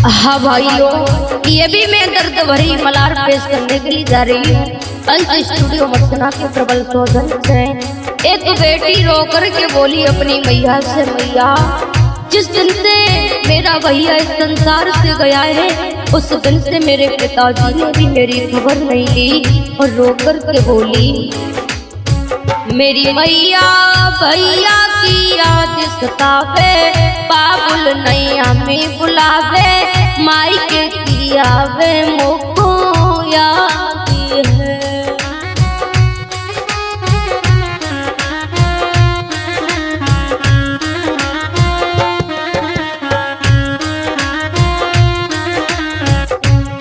हाँ भाइयों, ये भी मैं दर्द भरी मलार पेश करने के लिए जा रही हूँ। अंश स्टूडियो मस्तना के प्रबल शोधन से एक बेटी रो कर के बोली अपनी मैया से, मैया जिस दिन से मेरा भैया इस संसार से गया है उस दिन से मेरे पिताजी ने भी मेरी खबर नहीं ली। और रो कर के बोली, मेरी मैया भैया की याद सतावे, बाबुल नैया में बुलावे, माई के कियावे मोको याद है।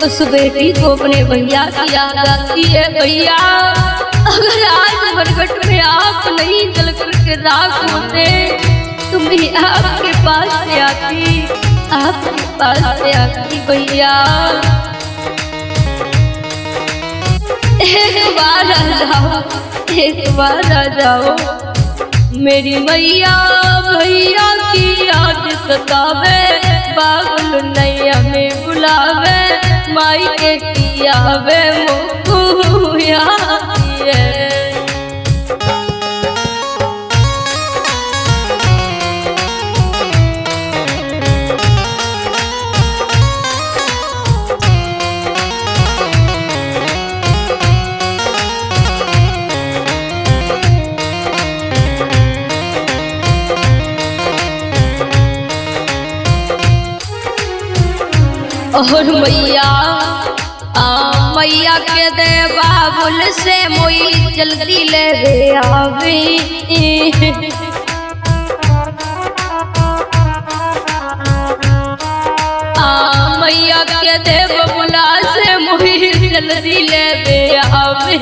उस बेटी को अपने भैया की याद आती है। भैया अगर आज मरघट में आप नहीं जल करके राख होते तो मैं आपके पास से आती, आपके पास से आती। भैया एक बार आ जाओ, एक बार आ जाओ। मेरी मैया भैया की याद सतावे, बाबुल नैया में बुलावे, माई के कियावे मोको याद है। और मैया के दे बाबुल से मोई जल्दी ले आवी। मैया के दे बाबुला से मोई जल्दी ले आवी।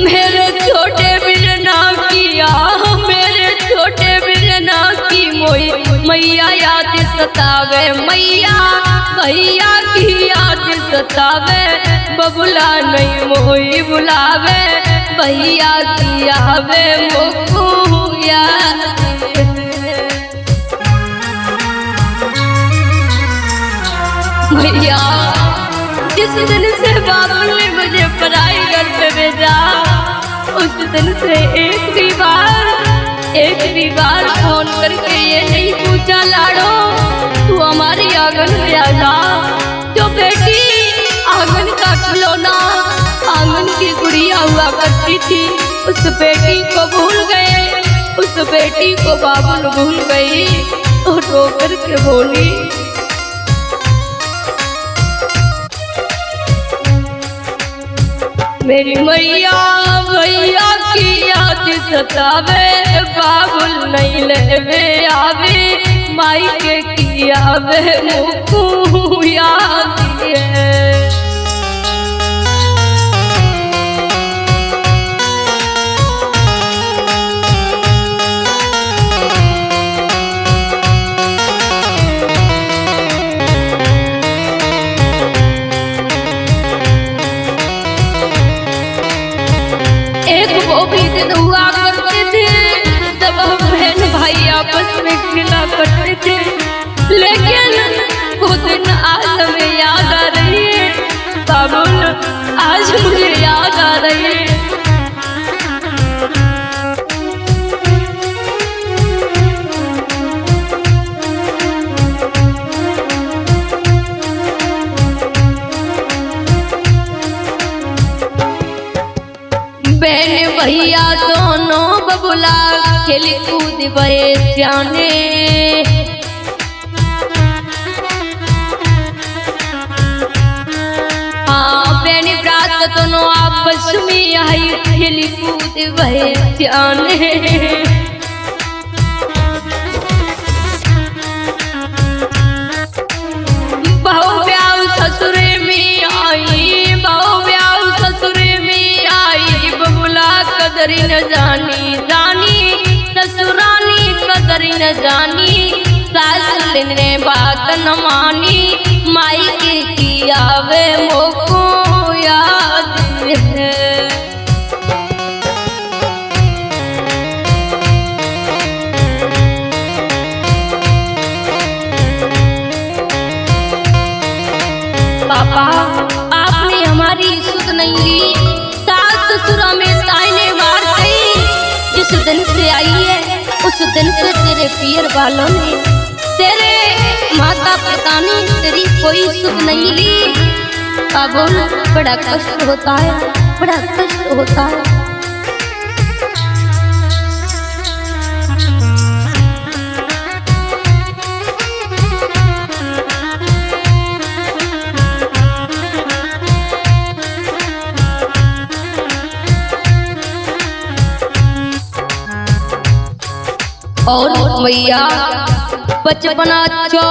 मेरे छोटे बिना किया, मेरे छोटे बिना की मोई मैया याद सतावे, मैया भैया की याद सतावे, बबुला नहीं मोई बुलावे, भैया की आवे मोको याद। भैया जिस दिन से बाबुल ने मुझे पढ़ाई घर पे भेजा उस दिन से एक भी बार फोन करके ये नहीं पूछा, लाडो तू हमारी आंगन में आ जा। जो बेटी आंगन का खिलौना, आंगन की गुड़िया हुआ करती थी, उस बेटी को भूल गए, उस बेटी को बाबुल भूल गई। और रो कर के बोली, मेरी मैया भैया की याद सतावे, बाबुल नहीं लेवे आवे, माई के कियावे मोको याद है। वो भी दिन हुआ करते थे जब हम बहन भाई आपस में खेला करते थे, लेकिन वो दिन आज हमें याद आ रही है। बाबुल आज मुझे याद आ रही है। बहन भैया दोनों बबुला खेल कूद बड़े सियाने, बहन भ्रात दोनों आपस में आई खेल कूद बड़े सियाने। बहु ब्याह ससुरे में आई, बहु ब्याह ससुरे में आई, बबुला कदरी न जानी, जानी ससुरानी कदरी न जानी, सास ने बात न मानी, माई के कियावे मोको याद है। दिन से आई है, उस दिन से तेरे पियर वालों ने, तेरे माता पिता ने तेरी कोई सुध नहीं ली। अब बड़ा कष्ट होता है, बड़ा कष्ट होता है। और मैया बचपना तो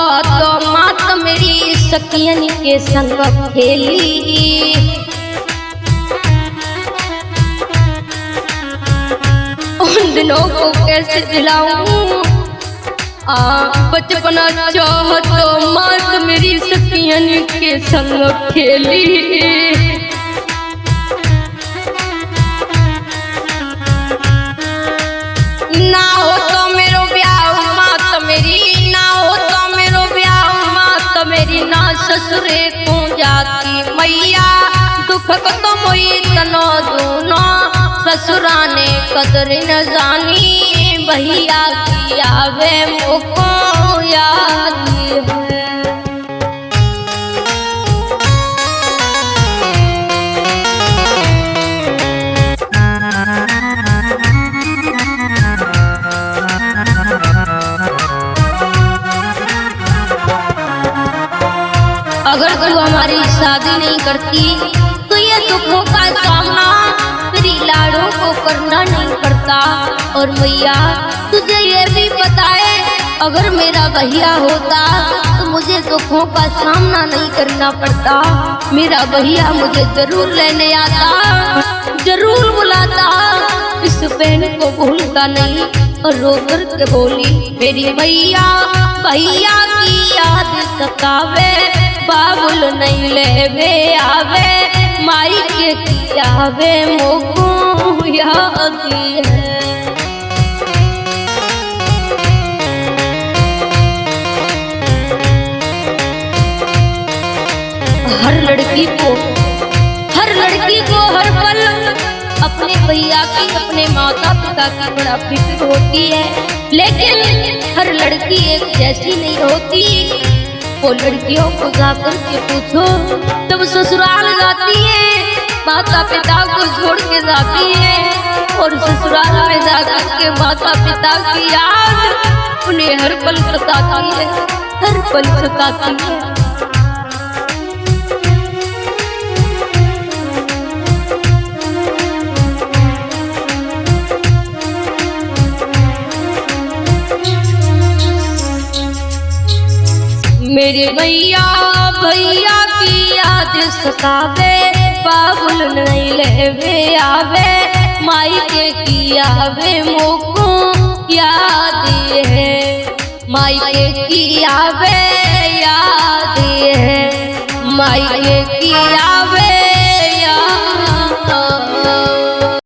मात मेरी सखियन के संग खेली, उन दिनों को कैसे दिलाऊं। बचपना तो मात मेरी सखियन के संग खेली, ना हो तो मेरो ब्याह मात मेरी, ना हो तो मेरो ब्याह मात मेरी, ना ससुरे को जाती मैया दुख को तो मोई तनो दूनो। ससुरा ने कदर न जानी, भैया की आवे मोको याद है। अगर तू हमारी शादी नहीं करती तो ये दुखों का सामना तेरी लाड़ों को करना नहीं पड़ता। और मैया तुझे ये भी पता है, अगर मेरा भैया होता तो मुझे दुखों का सामना नहीं करना पड़ता। मेरा भैया मुझे जरूर लेने आता, जरूर बुलाता, इस बहन को भूलता नहीं। और रो कर के बोली मेरी मैया, भैया की याद सतावे, बाबुल नहीं लेवे आवे, माई के आवे मोको याद है। हर लड़की को हर पल अपने भैया की, अपने माता पिता की बड़ा फिक्र होती है, लेकिन हर लड़की एक जैसी नहीं होती। वो लड़कियों को जाकर के पूछो, जब ससुराल जाती है माता पिता को छोड़ के जाती है, और ससुराल में जाकर के माता पिता की याद उन्हें हर पल सताती है, हर पल सताती है। मेरे भैया की याद सतावे, बाबुल नहीं लेवे आवे, माई के की आवे मोको याद है, माई के की आवे याद है, माई के की आवे